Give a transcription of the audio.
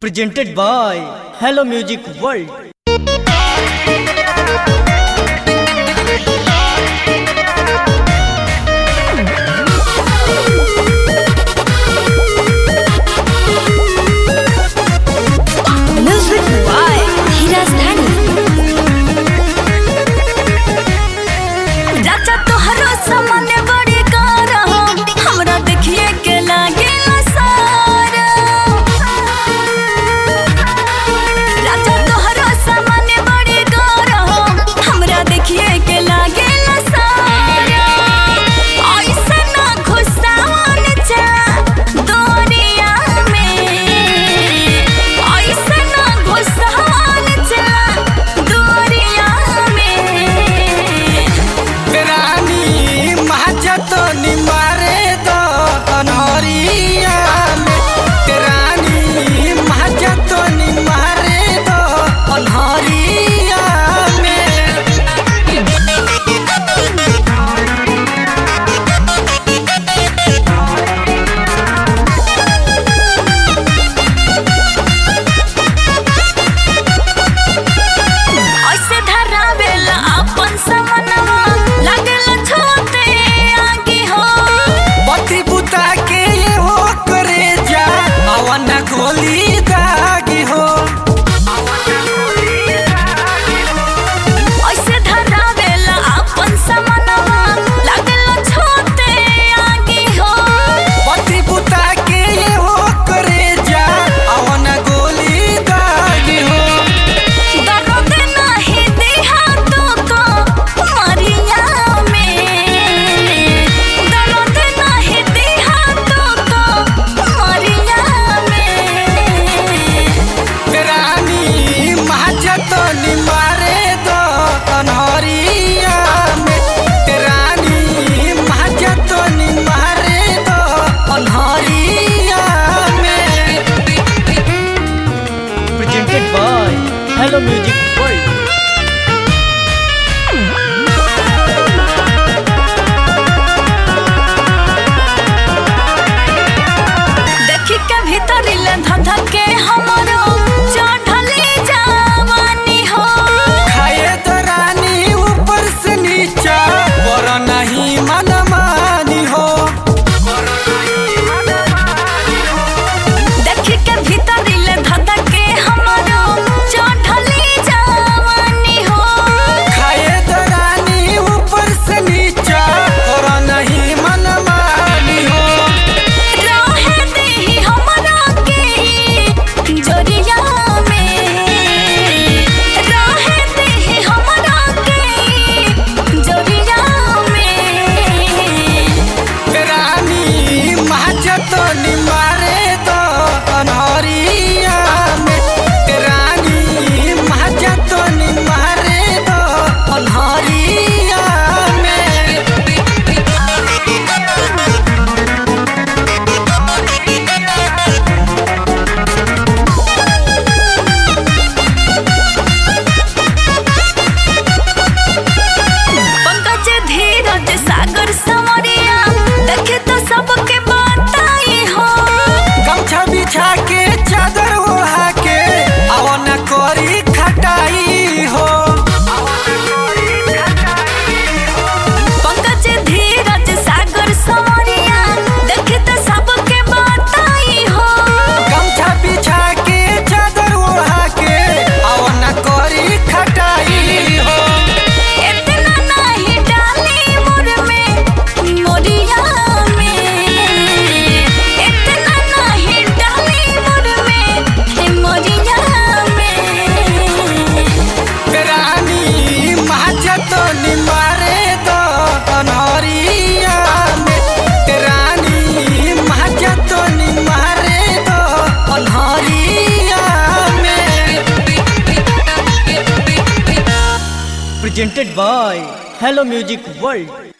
presented by Hello Music World. Music by Hirasthani. राजा तोहरो सामने बड़ी कार हमरा देखिए के लागे सारा। राजा तोहरो सामने बड़ी कार हमरा देखिए के लागे सारा। ऐसे ना घुसावन जा दुनिया में, ऐसे ना घुसावन जा दुनिया में। रानी महाजत निमारे दो अनहरिया में, रानी महाजत निमारे दो अनहरिया में। ऐसे धरावेला अपन समनवा लागेला छोटे आगे हो। बत्ती बुता के ये हो करे जा अवन गोली दागी हो। ऐसे धरावेला अपन समनवा लागेला छोटे आगे हो। बत्ती बुता के ये हो करे जा अवन गोली दागी हो। दर्द नहीं दिहा तुको मरिया में, दर्द नहीं दिहा तुको मरिया में। रानी महाजत निमारे दो अनहरिया में, रानी महाजत निमारे दो अनहरिया में। Presented by Hello Music World. देखी के भीतर ले धधक के हमरो चढ़ली जवानी हो। खाए तो रानी ऊपर से नीचा और नहीं मनमानी हो। देखी के भीतर ले धधक के हमरो चढ़ली जवानी हो। खाए तो रानी ऊपर से नीचा और नहीं मनमानी हो। रहे देही हमरा के जोरिया में, रहे देही हमरा के जोरिया में। रानी महाजत निमारे दो अनहरिया में, रानी महाजत निमारे दो अनहरिया में। पंकज धीरज सागर समरिया देखे तो सबके बताई हो। गमछा बिछा के चादर ओढ़ा के अवन करी खटाई हो। पंकज धीरज सागर समरिया देखे तो सबके बताई हो। गमछा बिछा के चादर ओढ़ा के अवन करी खटाई हो। इतना नहीं डाली मोर में मोरिया में, इतना नहीं डाली मोर में मोरिया में। रानी महाजत निमारे दो अनहरिया में, रानी महाजत निमारे दो अनहरिया में। Presented by Hello Music World.